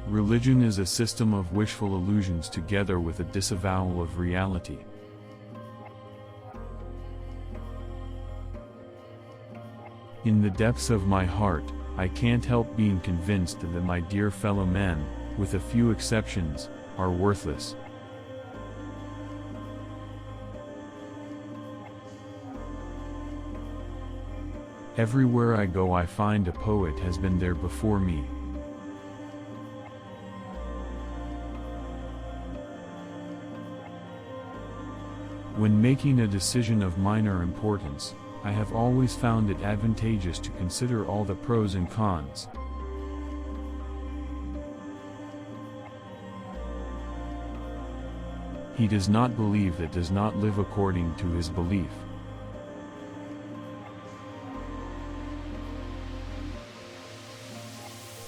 Religion is a system of wishful illusions together with a disavowal of reality. In the depths of my heart, I can't help being convinced that my dear fellow men, with a few exceptions, are worthless. Everywhere I go I find a poet has been there before me. When making a decision of minor importance, I have always found it advantageous to consider all the pros and cons. He does not believe that does not live according to his belief.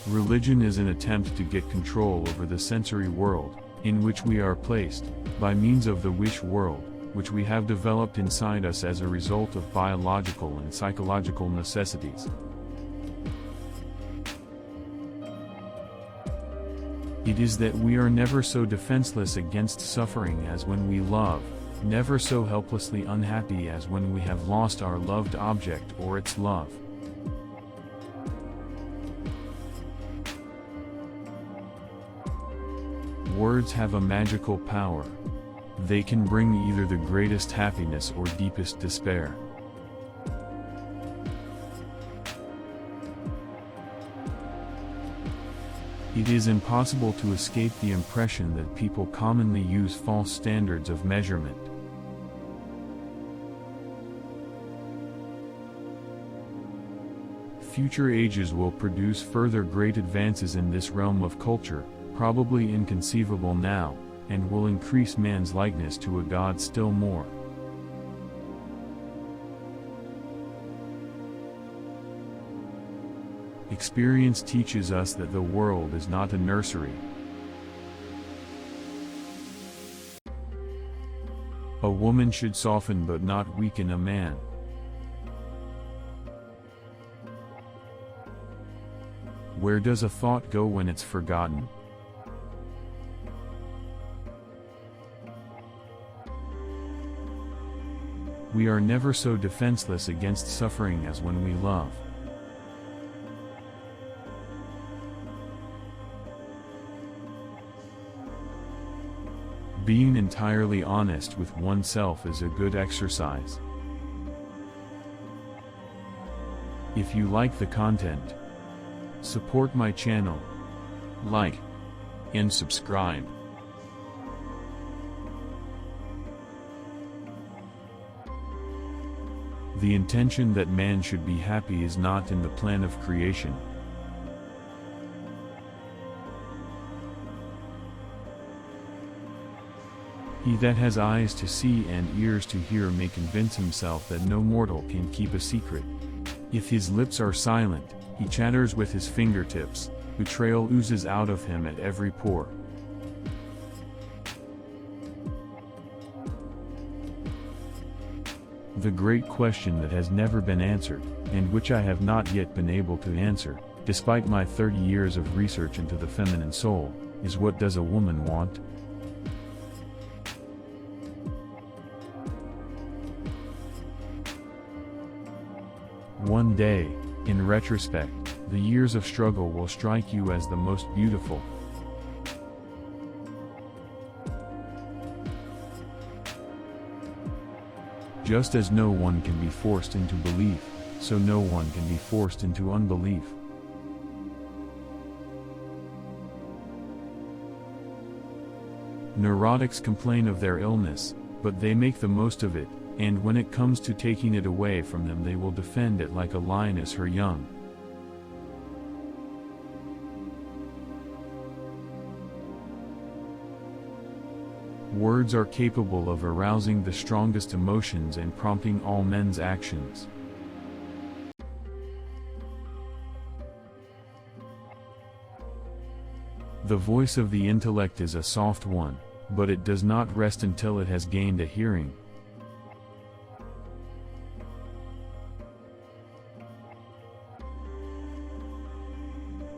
Religion is an attempt to get control over the sensory world, in which we are placed, by means of the wish world, which we have developed inside us as a result of biological and psychological necessities. It is that we are never so defenseless against suffering as when we love, never so helplessly unhappy as when we have lost our loved object or its love. Words have a magical power. They can bring either the greatest happiness or deepest despair. It is impossible to escape the impression that people commonly use false standards of measurement. Future ages will produce further great advances in this realm of culture, probably inconceivable now, and will increase man's likeness to a god still more. Experience teaches us that the world is not a nursery. A woman should soften but not weaken a man. Where does a thought go when it's forgotten? We are never so defenseless against suffering as when we love. Being entirely honest with oneself is a good exercise. If you like the content, support my channel, like, and subscribe. The intention that man should be happy is not in the plan of creation. He that has eyes to see and ears to hear may convince himself that no mortal can keep a secret. If his lips are silent, he chatters with his fingertips, betrayal oozes out of him at every pore. The great question that has never been answered, and which I have not yet been able to answer, despite my 30 years of research into the feminine soul, is what does a woman want? One day, in retrospect, the years of struggle will strike you as the most beautiful. Just as no one can be forced into belief, so no one can be forced into unbelief. Neurotics complain of their illness, but they make the most of it, and when it comes to taking it away from them they will defend it like a lioness her young. Words are capable of arousing the strongest emotions and prompting all men's actions. The voice of the intellect is a soft one, but it does not rest until it has gained a hearing.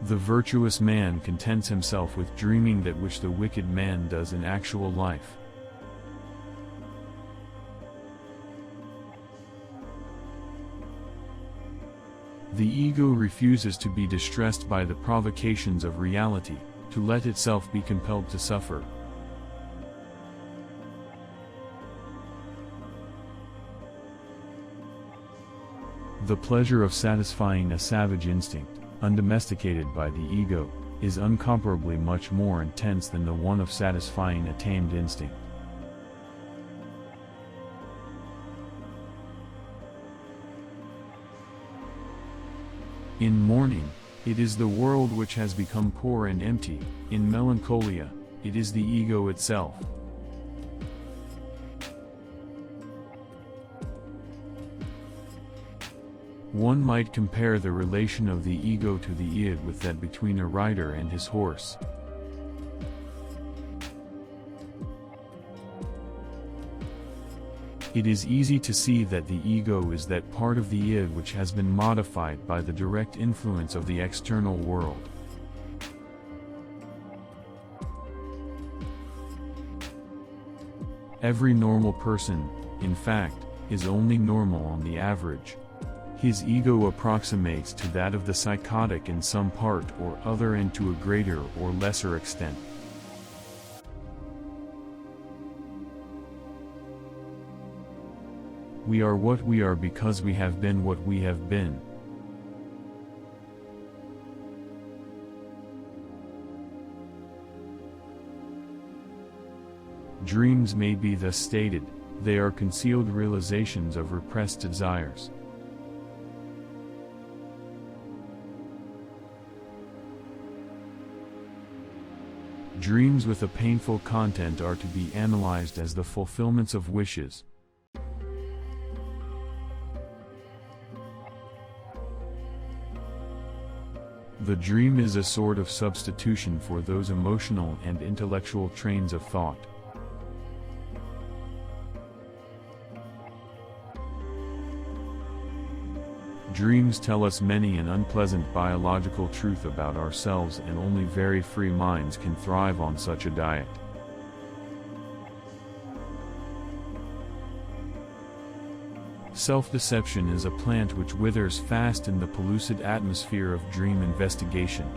The virtuous man contents himself with dreaming that which the wicked man does in actual life. The ego refuses to be distressed by the provocations of reality, to let itself be compelled to suffer. The pleasure of satisfying a savage instinct, undomesticated by the ego, is incomparably much more intense than the one of satisfying a tamed instinct. In mourning, it is the world which has become poor and empty. In melancholia, it is the ego itself. One might compare the relation of the ego to the id with that between a rider and his horse. It is easy to see that the ego is that part of the id which has been modified by the direct influence of the external world. Every normal person, in fact, is only normal on the average. His ego approximates to that of the psychotic in some part or other and to a greater or lesser extent. We are what we are because we have been what we have been. Dreams may be thus stated, they are concealed realizations of repressed desires. Dreams with a painful content are to be analyzed as the fulfillments of wishes. The dream is a sort of substitution for those emotional and intellectual trains of thought. Dreams tell us many an unpleasant biological truth about ourselves, and only very free minds can thrive on such a diet. Self-deception is a plant which withers fast in the pellucid atmosphere of dream investigation.